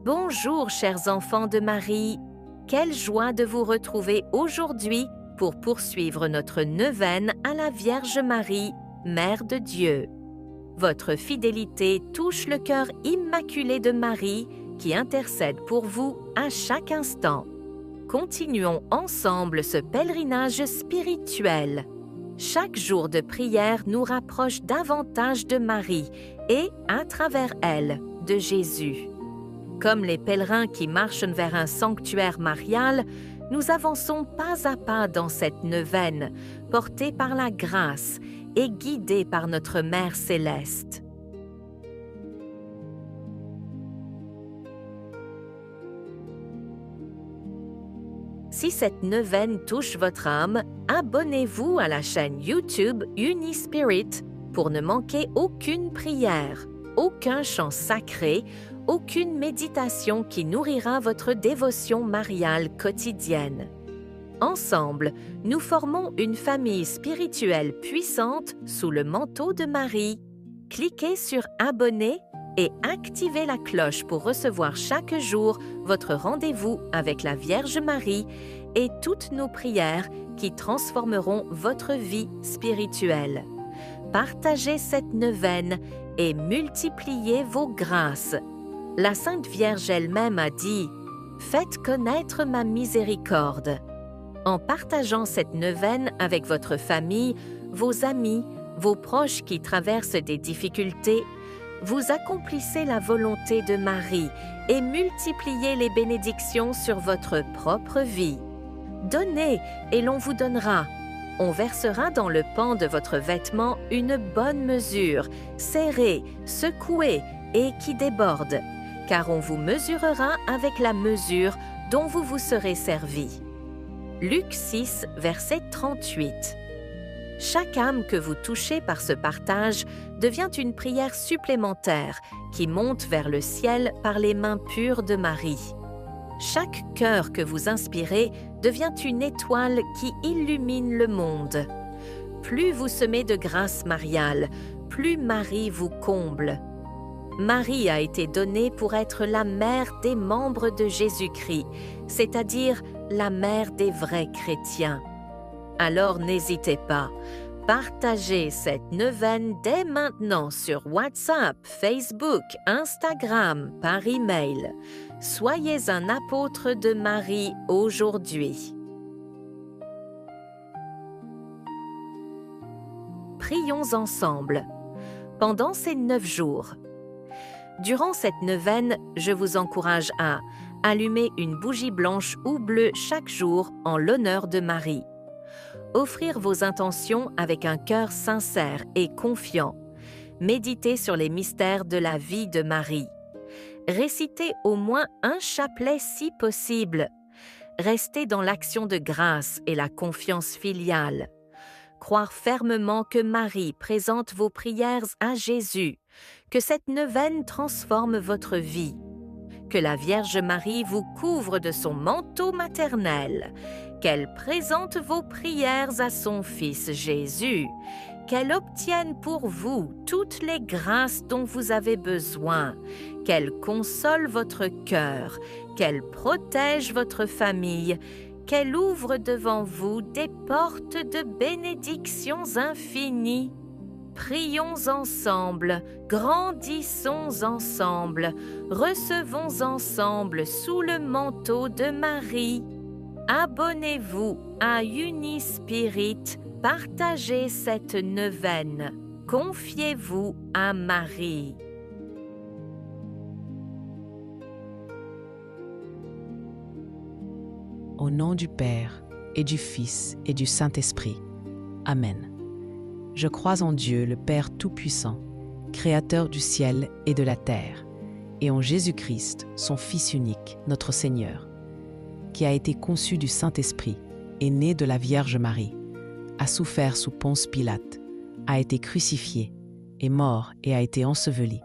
Bonjour chers enfants de Marie, quelle joie de vous retrouver aujourd'hui pour poursuivre notre neuvaine à la Vierge Marie, Mère de Dieu. Votre fidélité touche le cœur immaculé de Marie qui intercède pour vous à chaque instant. Continuons ensemble ce pèlerinage spirituel. Chaque jour de prière nous rapproche davantage de Marie et, à travers elle, de Jésus. Comme les pèlerins qui marchent vers un sanctuaire marial, nous avançons pas à pas dans cette neuvaine, portés par la grâce et guidés par notre Mère céleste. Si cette neuvaine touche votre âme, abonnez-vous à la chaîne YouTube Unispirit pour ne manquer aucune prière, aucun chant sacré, aucune méditation qui nourrira votre dévotion mariale quotidienne. Ensemble, nous formons une famille spirituelle puissante sous le manteau de Marie. Cliquez sur Abonner et activez la cloche pour recevoir chaque jour votre rendez-vous avec la Vierge Marie et toutes nos prières qui transformeront votre vie spirituelle. Partagez cette neuvaine et multipliez vos grâces. La Sainte Vierge elle-même a dit « Faites connaître ma miséricorde ». En partageant cette neuvaine avec votre famille, vos amis, vos proches qui traversent des difficultés, vous accomplissez la volonté de Marie et multipliez les bénédictions sur votre propre vie. Donnez et l'on vous donnera. On versera dans le pan de votre vêtement une bonne mesure, serrée, secouée et qui déborde, car on vous mesurera avec la mesure dont vous vous serez servi. Luc 6, verset 38. Chaque âme que vous touchez par ce partage devient une prière supplémentaire qui monte vers le ciel par les mains pures de Marie. Chaque cœur que vous inspirez devient une étoile qui illumine le monde. Plus vous semez de grâce mariale, plus Marie vous comble. Marie a été donnée pour être la mère des membres de Jésus-Christ, c'est-à-dire la mère des vrais chrétiens. Alors n'hésitez pas, partagez cette neuvaine dès maintenant sur WhatsApp, Facebook, Instagram, par email. Soyez un apôtre de Marie aujourd'hui. Prions ensemble. Pendant ces 9 jours. Durant cette neuvaine, je vous encourage à allumer une bougie blanche ou bleue chaque jour en l'honneur de Marie. Offrir vos intentions avec un cœur sincère et confiant. Méditer sur les mystères de la vie de Marie. Réciter au moins un chapelet si possible. Rester dans l'action de grâce et la confiance filiale. Croire fermement que Marie présente vos prières à Jésus, que cette neuvaine transforme votre vie, que la Vierge Marie vous couvre de son manteau maternel, qu'elle présente vos prières à son Fils Jésus, qu'elle obtienne pour vous toutes les grâces dont vous avez besoin, qu'elle console votre cœur, qu'elle protège votre famille, qu'elle ouvre devant vous des portes de bénédictions infinies. Prions ensemble, grandissons ensemble, recevons ensemble sous le manteau de Marie. Abonnez-vous à Unispirit, partagez cette neuvaine, confiez-vous à Marie. Au nom du Père, et du Fils, et du Saint-Esprit. Amen. Je crois en Dieu, le Père Tout-Puissant, Créateur du ciel et de la terre, et en Jésus-Christ, son Fils unique, notre Seigneur, qui a été conçu du Saint-Esprit, est né de la Vierge Marie, a souffert sous Ponce Pilate, a été crucifié, est mort et a été enseveli,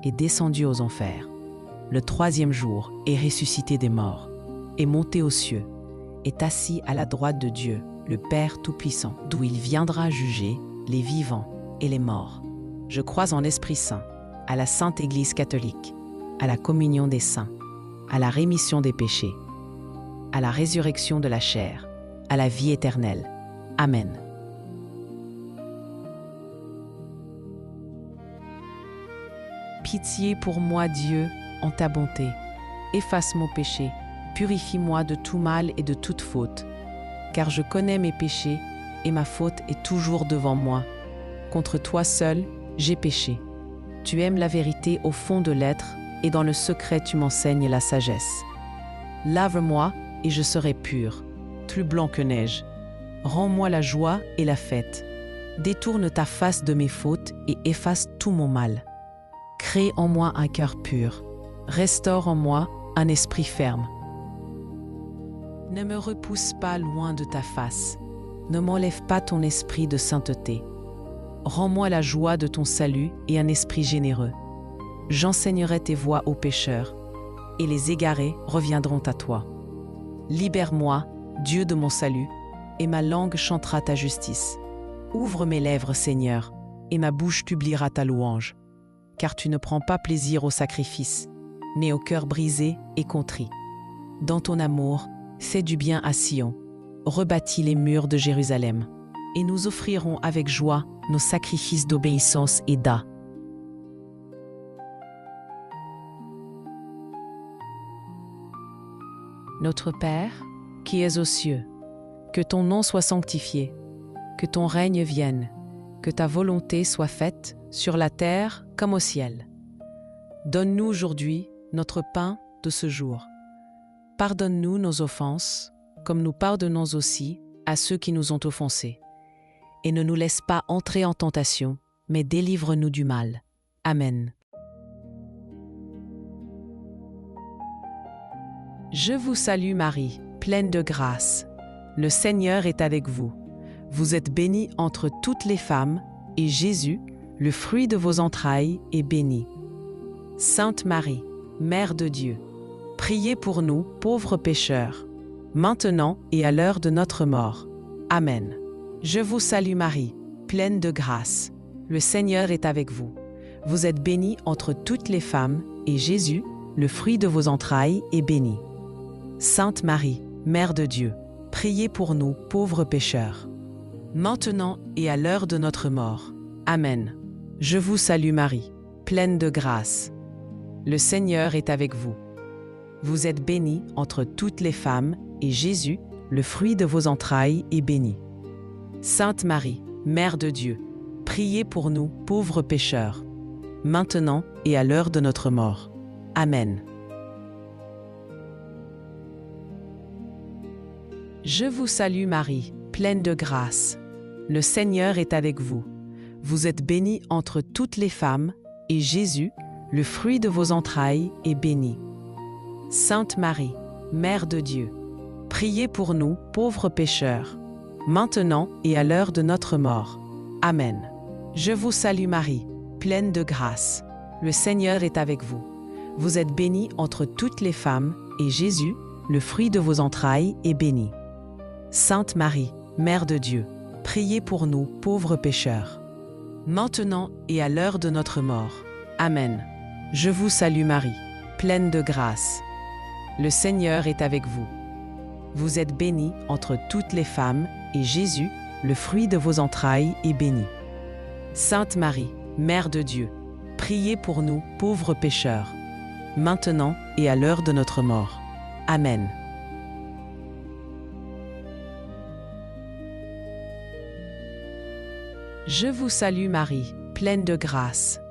est descendu aux enfers. Le 3e jour est ressuscité des morts, est monté aux cieux, est assis à la droite de Dieu, le Père Tout-Puissant, d'où il viendra juger les vivants et les morts. Je crois en l'Esprit Saint, à la Sainte Église catholique, à la communion des saints, à la rémission des péchés, à la résurrection de la chair, à la vie éternelle. Amen. Pitié pour moi, Dieu, en ta bonté. Efface mon péché, purifie-moi de tout mal et de toute faute, car je connais mes péchés et ma faute est toujours devant moi. Contre toi seul, j'ai péché. Tu aimes la vérité au fond de l'être et dans le secret tu m'enseignes la sagesse. Lave-moi et je serai pur, plus blanc que neige. Rends-moi la joie et la fête. Détourne ta face de mes fautes et efface tout mon mal. Crée en moi un cœur pur. Restaure en moi un esprit ferme. Ne me repousse pas loin de ta face. Ne m'enlève pas ton esprit de sainteté. Rends-moi la joie de ton salut et un esprit généreux. J'enseignerai tes voies aux pécheurs, et les égarés reviendront à toi. Libère-moi, Dieu de mon salut, et ma langue chantera ta justice. Ouvre mes lèvres, Seigneur, et ma bouche publiera ta louange. Car tu ne prends pas plaisir au sacrifice, mais au cœur brisé et contrit. Dans ton amour, fais du bien à Sion, rebâtis les murs de Jérusalem, et nous offrirons avec joie nos sacrifices d'obéissance et d'âme. Notre Père, qui es aux cieux, que ton nom soit sanctifié, que ton règne vienne, que ta volonté soit faite sur la terre comme au ciel. Donne-nous aujourd'hui notre pain de ce jour. Pardonne-nous nos offenses, comme nous pardonnons aussi à ceux qui nous ont offensés. Et ne nous laisse pas entrer en tentation, mais délivre-nous du mal. Amen. Je vous salue Marie, pleine de grâce. Le Seigneur est avec vous. Vous êtes bénie entre toutes les femmes, et Jésus, le fruit de vos entrailles, est béni. Sainte Marie, Mère de Dieu, priez pour nous, pauvres pécheurs, maintenant et à l'heure de notre mort. Amen. Je vous salue Marie, pleine de grâce. Le Seigneur est avec vous. Vous êtes bénie entre toutes les femmes, et Jésus, le fruit de vos entrailles, est béni. Sainte Marie, Mère de Dieu, priez pour nous, pauvres pécheurs, maintenant et à l'heure de notre mort. Amen. Je vous salue Marie, pleine de grâce. Le Seigneur est avec vous. Vous êtes bénie entre toutes les femmes, et Jésus, le fruit de vos entrailles, est béni. Sainte Marie, Mère de Dieu, priez pour nous, pauvres pécheurs, maintenant et à l'heure de notre mort. Amen. Je vous salue Marie, pleine de grâce. Le Seigneur est avec vous. Vous êtes bénie entre toutes les femmes, et Jésus, le fruit de vos entrailles, est béni. Sainte Marie, Mère de Dieu, priez pour nous, pauvres pécheurs, maintenant et à l'heure de notre mort. Amen. Je vous salue Marie, pleine de grâce. Le Seigneur est avec vous. Vous êtes bénie entre toutes les femmes, et Jésus, le fruit de vos entrailles, est béni. Sainte Marie, Mère de Dieu, priez pour nous, pauvres pécheurs, maintenant et à l'heure de notre mort. Amen. Je vous salue Marie, pleine de grâce. Le Seigneur est avec vous. Vous êtes bénie entre toutes les femmes, et Jésus, le fruit de vos entrailles, est béni. Sainte Marie, Mère de Dieu, priez pour nous, pauvres pécheurs, maintenant et à l'heure de notre mort. Amen. Je vous salue Marie, pleine de grâce.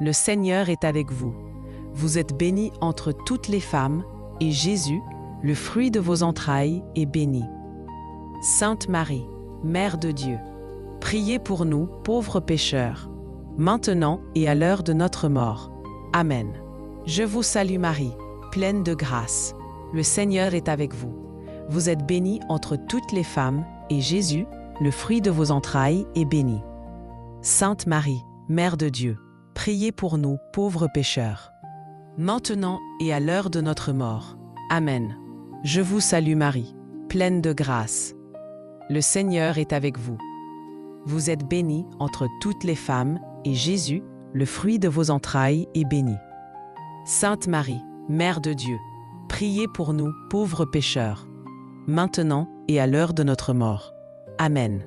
Le Seigneur est avec vous. Vous êtes bénie entre toutes les femmes, et Jésus, le fruit de vos entrailles, est béni. Sainte Marie, Mère de Dieu, priez pour nous, pauvres pécheurs, maintenant et à l'heure de notre mort. Amen. Je vous salue Marie, pleine de grâce. Le Seigneur est avec vous. Vous êtes bénie entre toutes les femmes, et Jésus, le fruit de vos entrailles, est béni. Sainte Marie, Mère de Dieu, priez pour nous, pauvres pécheurs, maintenant et à l'heure de notre mort. Amen. Je vous salue Marie, pleine de grâce. Le Seigneur est avec vous. Vous êtes bénie entre toutes les femmes, et Jésus, le fruit de vos entrailles, est béni. Sainte Marie, Mère de Dieu, priez pour nous, pauvres pécheurs, maintenant et à l'heure de notre mort. Amen.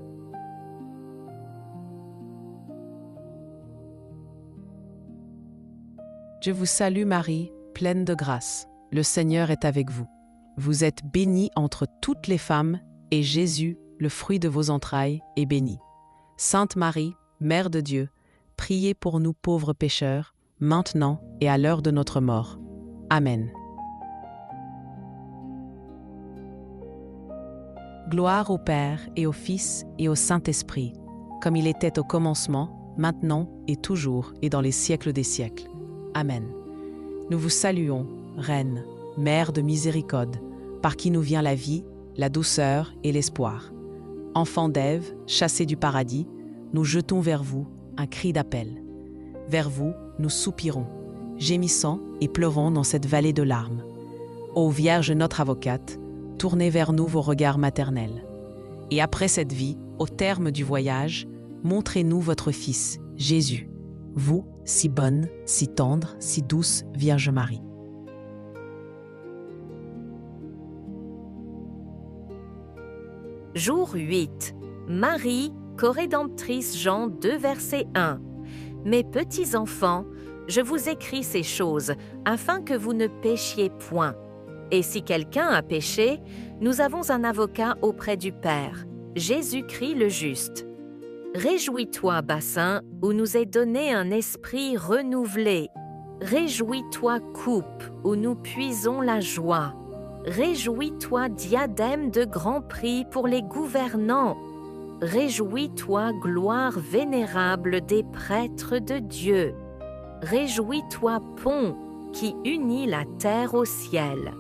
Je vous salue Marie, pleine de grâce. Le Seigneur est avec vous. Vous êtes bénie entre toutes les femmes, et Jésus, le fruit de vos entrailles, est béni. Sainte Marie, Mère de Dieu, priez pour nous pauvres pécheurs, maintenant et à l'heure de notre mort. Amen. Gloire au Père et au Fils et au Saint-Esprit, comme il était au commencement, maintenant et toujours et dans les siècles des siècles. Amen. Nous vous saluons, Reine, Mère de miséricorde, par qui nous vient la vie, la douceur et l'espoir. Enfants d'Ève, chassés du paradis, nous jetons vers vous un cri d'appel. Vers vous, nous soupirons, gémissant et pleurons dans cette vallée de larmes. Ô Vierge notre avocate, tournez vers nous vos regards maternels. Et après cette vie, au terme du voyage, montrez-nous votre Fils, Jésus, vous, si bonne, si tendre, si douce Vierge Marie. Jour 8. Marie, corédemptrice Jean 2, verset 1. Mes petits enfants, je vous écris ces choses, afin que vous ne péchiez point. Et si quelqu'un a péché, nous avons un avocat auprès du Père, Jésus-Christ le juste. Réjouis-toi, bassin, où nous est donné un esprit renouvelé. Réjouis-toi, coupe, où nous puisons la joie. Réjouis-toi, diadème de grand prix pour les gouvernants. Réjouis-toi, gloire vénérable des prêtres de Dieu. Réjouis-toi, pont, qui unit la terre au ciel.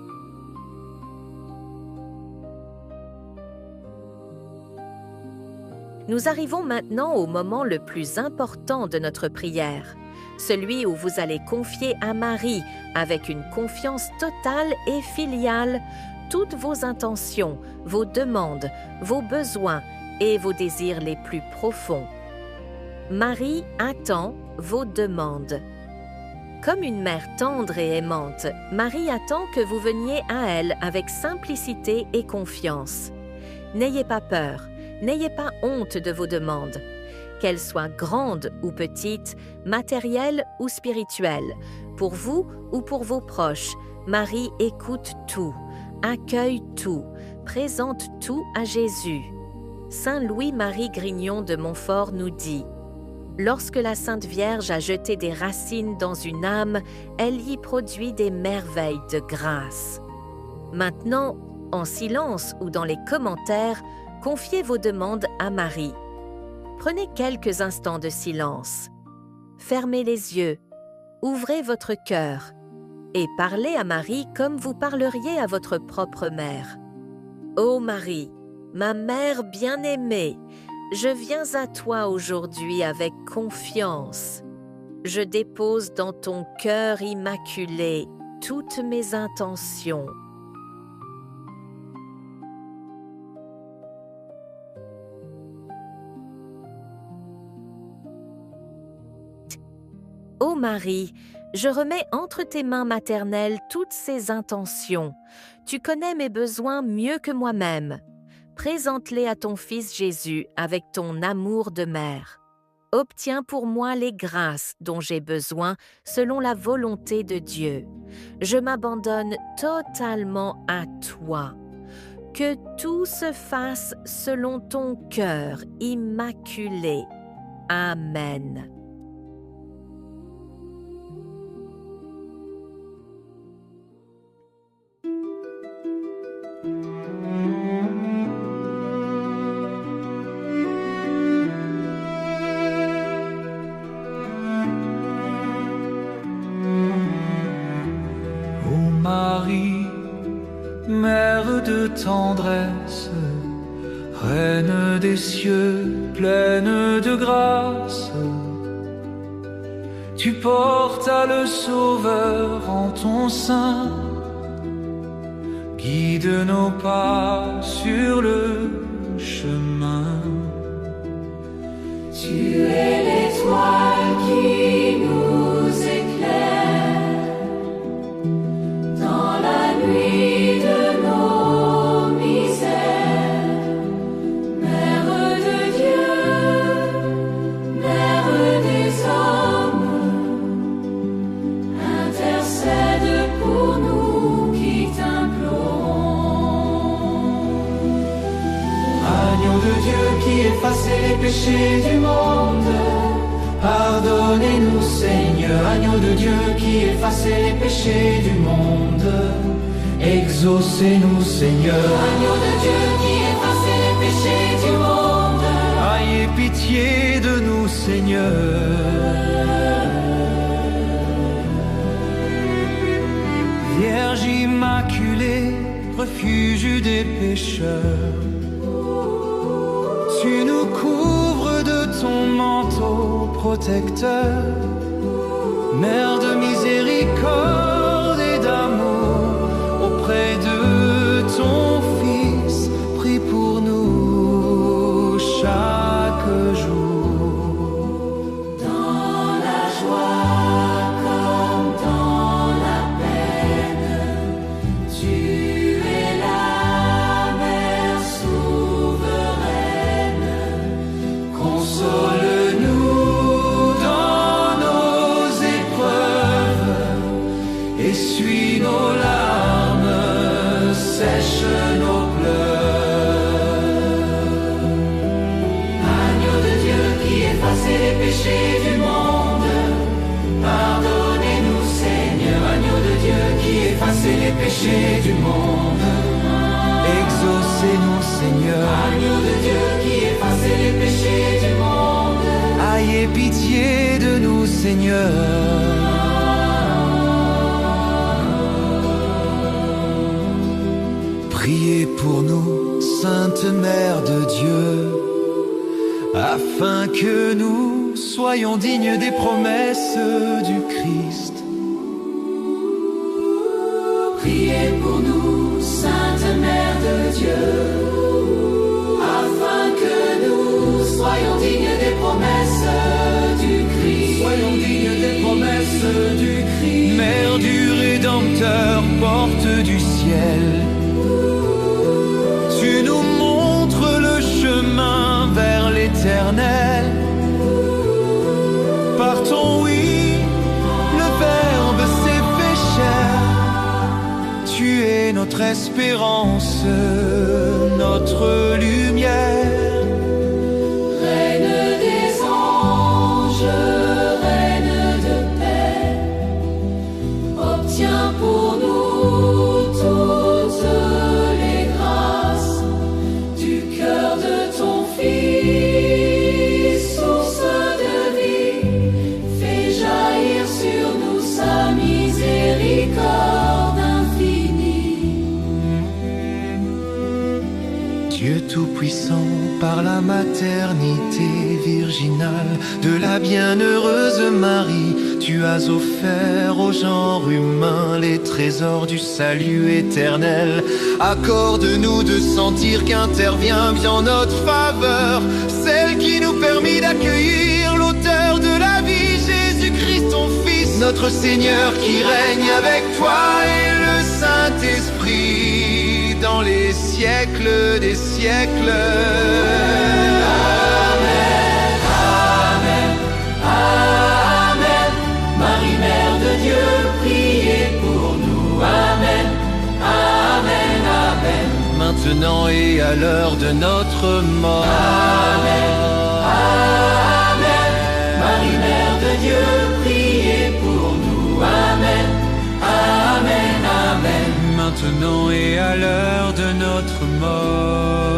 Nous arrivons maintenant au moment le plus important de notre prière, celui où vous allez confier à Marie, avec une confiance totale et filiale, toutes vos intentions, vos demandes, vos besoins et vos désirs les plus profonds. Marie attend vos demandes. Comme une mère tendre et aimante, Marie attend que vous veniez à elle avec simplicité et confiance. N'ayez pas peur. N'ayez pas honte de vos demandes, qu'elles soient grandes ou petites, matérielles ou spirituelles. Pour vous ou pour vos proches, Marie écoute tout, accueille tout, présente tout à Jésus. Saint Louis-Marie Grignon de Montfort nous dit « Lorsque la Sainte Vierge a jeté des racines dans une âme, elle y produit des merveilles de grâce. » Maintenant, en silence ou dans les commentaires, confiez vos demandes à Marie. Prenez quelques instants de silence. Fermez les yeux, ouvrez votre cœur et parlez à Marie comme vous parleriez à votre propre mère. Ô Marie, ma mère bien-aimée, je viens à toi aujourd'hui avec confiance. Je dépose dans ton cœur immaculé toutes mes intentions. Ô Marie, je remets entre tes mains maternelles toutes ces intentions. Tu connais mes besoins mieux que moi-même. Présente-les à ton Fils Jésus avec ton amour de mère. Obtiens pour moi les grâces dont j'ai besoin selon la volonté de Dieu. Je m'abandonne totalement à toi. Que tout se fasse selon ton cœur immaculé. Amen. Marie, mère de tendresse, reine des cieux, pleine de grâce, tu portas le Sauveur en ton sein, guide nos pas sur le chemin. Tu es l'étoile qui nous éclaire dans la nuit. péchés du monde. Pardonnez-nous, Seigneur, agneau de Dieu qui effacez les péchés du monde. Exaucez-nous, Seigneur, Agneau de Dieu qui effacez les péchés du monde. ayez pitié de nous, Seigneur. Vierge immaculée, refuge des pécheurs, tu nous couvres de ton manteau protecteur. Mère de miséricorde et d'amour, auprès de ton Fils, prie pour nous chaque jour. Dans la joie comme dans la peine, tu es la mère souveraine. Console-nous dans nos épreuves, essuie nos larmes, sèche nos pleurs. Agneau de Dieu qui effacez les péchés du monde. Pardonnez-nous, Seigneur, agneau de Dieu qui effacez les péchés du monde. Exaucez-nous, Seigneur, Agneau de Dieu qui effacez les péchés du monde. ayez pitié de nous, Seigneur. Priez pour nous, Sainte Mère de Dieu, afin que nous soyons dignes des promesses du Christ. Priez pour nous, Sainte Mère de Dieu, afin que nous soyons dignes des promesses du Christ. Soyons dignes des promesses du Christ. Mère du Rédempteur, porte du ciel, tu nous montres le chemin vers l'éternel. Par ton oui, le Verbe s'est fait chair. Tu es notre espérance, notre lumière. Reine des anges, reine de paix, obtiens pour nous toutes les grâces du cœur de ton Fils, source de vie. Fais jaillir sur nous sa miséricorde infinie. Dieu Tout-Puissant, par la maternité virginale de la bienheureuse Marie, tu as offert au genre humain les trésors du salut éternel. Accorde-nous de sentir qu'intervient bien en notre faveur, celle qui nous permet d'accueillir l'auteur de la vie, Jésus-Christ ton Fils, notre Seigneur, qui règne avec toi et le Saint-Esprit dans les siècles des siècles. Amen, Amen, Amen. Marie, Mère de Dieu, priez pour nous. Amen, Amen, Amen. Maintenant et à l'heure de notre mort. Amen, Amen. Marie, Mère de Dieu, priez pour nous. Amen, Amen, Amen. Maintenant et à l'heure de notre mort.